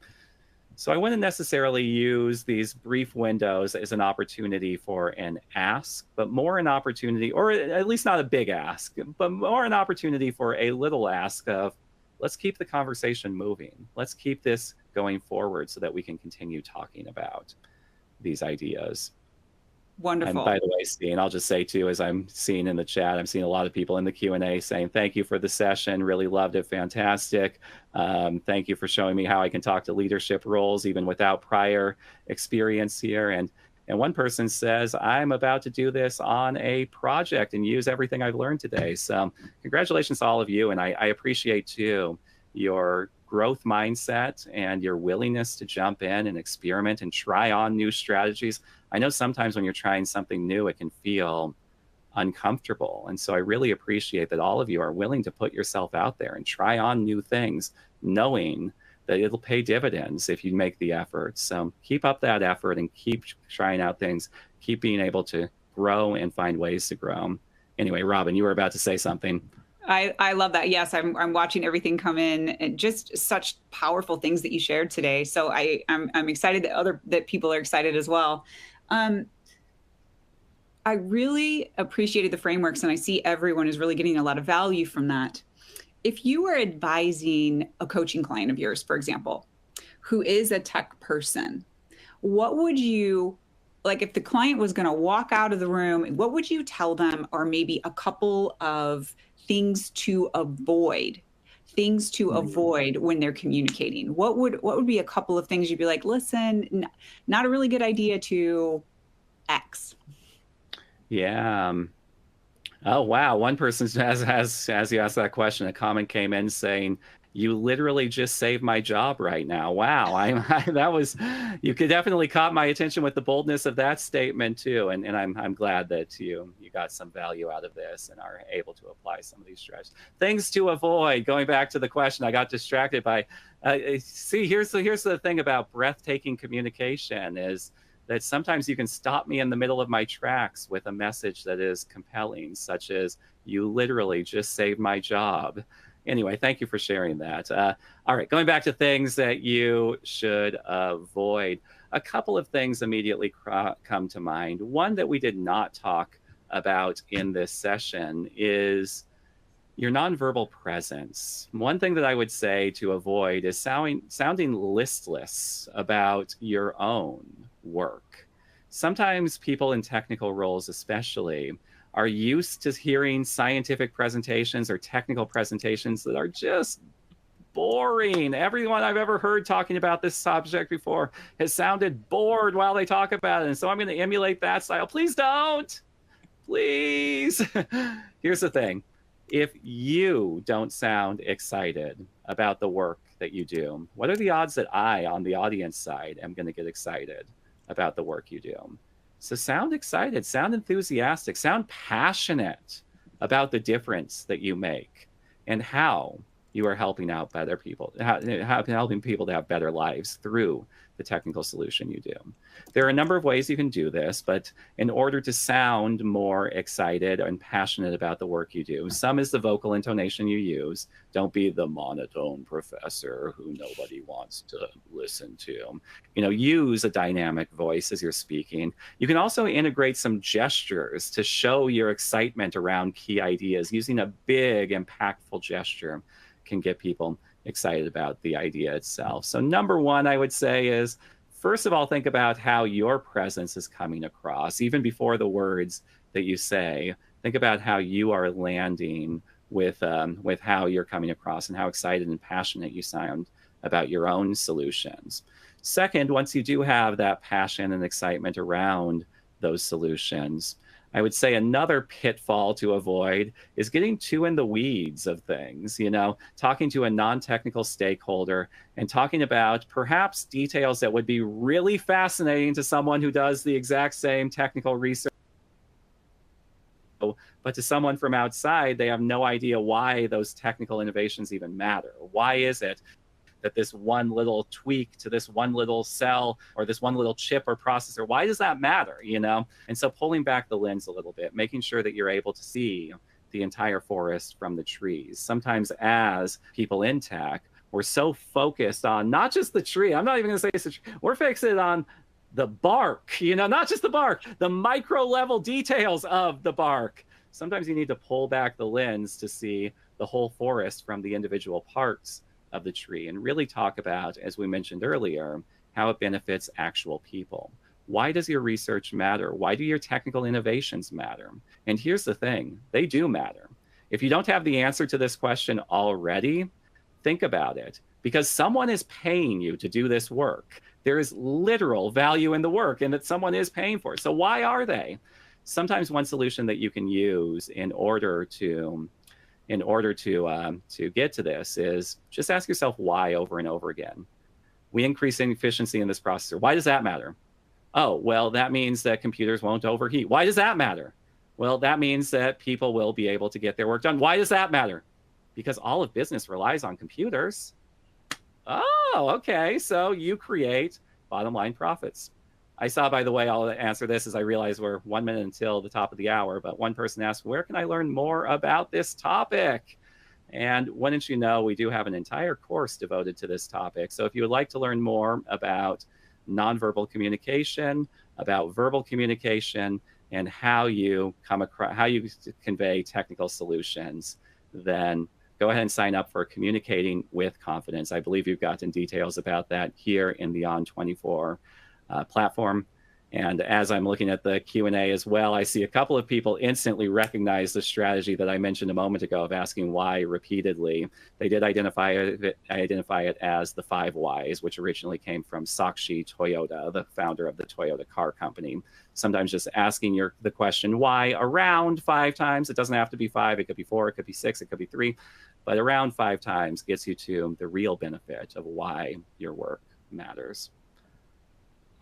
So I wouldn't necessarily use these brief windows as an opportunity for an ask, but more an opportunity, or at least not a big ask, but more an opportunity for a little ask of, let's keep the conversation moving. Let's keep this going forward so that we can continue talking about these ideas. Wonderful. And by the way, Steve, I'll just say too, as I'm seeing in the chat, I'm seeing a lot of people in the Q&A saying, thank you for the session, really loved it, fantastic. Thank you for showing me how I can talk to leadership roles even without prior experience here. And one person says, I'm about to do this on a project and use everything I've learned today. So congratulations to all of you. And I appreciate too your growth mindset and your willingness to jump in and experiment and try on new strategies. I know sometimes when you're trying something new, it can feel uncomfortable. And so I really appreciate that all of you are willing to put yourself out there and try on new things, knowing that it'll pay dividends if you make the effort. So keep up that effort and keep trying out things, keep being able to grow and find ways to grow. Anyway, Robin, you were about to say something. I love that. Yes, I'm watching everything come in, and just such powerful things that you shared today. So I'm excited that people are excited as well. I really appreciated the frameworks, and I see everyone is really getting a lot of value from that. If you were advising a coaching client of yours, for example, who is a tech person, what would you, like if the client was going to walk out of the room, what would you tell them are maybe a couple of things to avoid when they're communicating? What would be a couple of things you'd be like, listen, not a really good idea to X? Yeah. Oh, wow. One person as you asked that question, a comment came in saying, you literally just saved my job right now. Wow. You could definitely caught my attention with the boldness of that statement too. And I'm glad that you got some value out of this and are able to apply some of these strategies. Things to avoid, going back to the question, I got distracted by, see, here's the thing about breathtaking communication is that sometimes you can stop me in the middle of my tracks with a message that is compelling, such as, you literally just saved my job. Anyway, thank you for sharing that. All right, going back to things that you should avoid. A couple of things immediately come to mind. One that we did not talk about in this session is your nonverbal presence. One thing that I would say to avoid is sounding listless about your own work. Sometimes people in technical roles especially are used to hearing scientific presentations or technical presentations that are just boring. Everyone I've ever heard talking about this subject before has sounded bored while they talk about it. And so I'm going to emulate that style. Please don't. Please. Here's the thing. If you don't sound excited about the work that you do, what are the odds that I, on the audience side, am going to get excited about the work you do? So sound excited, sound enthusiastic, sound passionate about the difference that you make and how you are helping out better people, helping people to have better lives through the technical solution you do. There are a number of ways you can do this, but in order to sound more excited and passionate about the work you do, some is the vocal intonation you use. Don't be the monotone professor who nobody wants to listen to. Use a dynamic voice as you're speaking. You can also integrate some gestures to show your excitement around key ideas. Using a big, impactful gesture can get people excited about the idea itself. So number one, I would say, is first of all, think about how your presence is coming across. Even before the words that you say, think about how you are landing with how you're coming across and how excited and passionate you sound about your own solutions. Second, once you do have that passion and excitement around those solutions, I would say another pitfall to avoid is getting too in the weeds of things, talking to a non-technical stakeholder and talking about perhaps details that would be really fascinating to someone who does the exact same technical research. But to someone from outside, they have no idea why those technical innovations even matter. Why is it that this one little tweak to this one little cell or this one little chip or processor, why does that matter, And so pulling back the lens a little bit, making sure that you're able to see the entire forest from the trees. Sometimes as people in tech, we're so focused on not just the tree. I'm not even going to say it's a tree. We're fixated on the bark, not just the bark, the micro level details of the bark. Sometimes you need to pull back the lens to see the whole forest from the individual parts of the tree and really talk about, as we mentioned earlier, how it benefits actual people. Why does your research matter? Why do your technical innovations matter? And here's the thing, they do matter. If you don't have the answer to this question already, think about it, because someone is paying you to do this work. There is literal value in the work and that someone is paying for it. So why are they? Sometimes one solution that you can use in order to get to this is just ask yourself why over and over again. We increase efficiency in this processor. Why does that matter? Oh, well, that means that computers won't overheat. Why does that matter? Well, that means that people will be able to get their work done. Why does that matter? Because all of business relies on computers. Oh, okay. So you create bottom line profits. I saw, by the way, I'll answer this as I realize we're 1 minute until the top of the hour, but one person asked, where can I learn more about this topic? And wouldn't you know, we do have an entire course devoted to this topic. So if you would like to learn more about nonverbal communication, about verbal communication, and how you convey technical solutions, then go ahead and sign up for Communicating with Confidence. I believe you've gotten details about that here in the On24 platform. And as I'm looking at the Q&A as well, I see a couple of people instantly recognize the strategy that I mentioned a moment ago of asking why repeatedly. They did identify it as the 5 whys, which originally came from Sakshi Toyoda, the founder of the Toyota car company. Sometimes just asking the question why around 5 times. It doesn't have to be 5. It could be 4. It could be 6. It could be 3. But around 5 times gets you to the real benefit of why your work matters.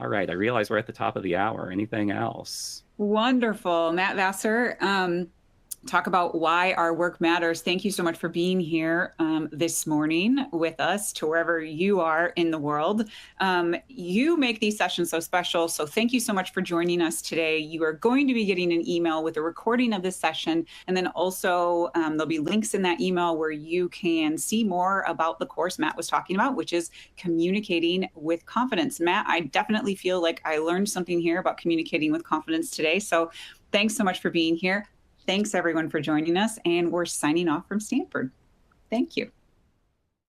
All right, I realize we're at the top of the hour. Anything else? Wonderful. Matt Vassar, talk about why our work matters. Thank you so much for being here this morning with us to wherever you are in the world. You make these sessions so special. So thank you so much for joining us today. You are going to be getting an email with a recording of this session. And then also there'll be links in that email where you can see more about the course Matt was talking about, which is Communicating with Confidence. Matt, I definitely feel like I learned something here about communicating with confidence today. So thanks so much for being here. Thanks, everyone, for joining us. And we're signing off from Stanford. Thank you.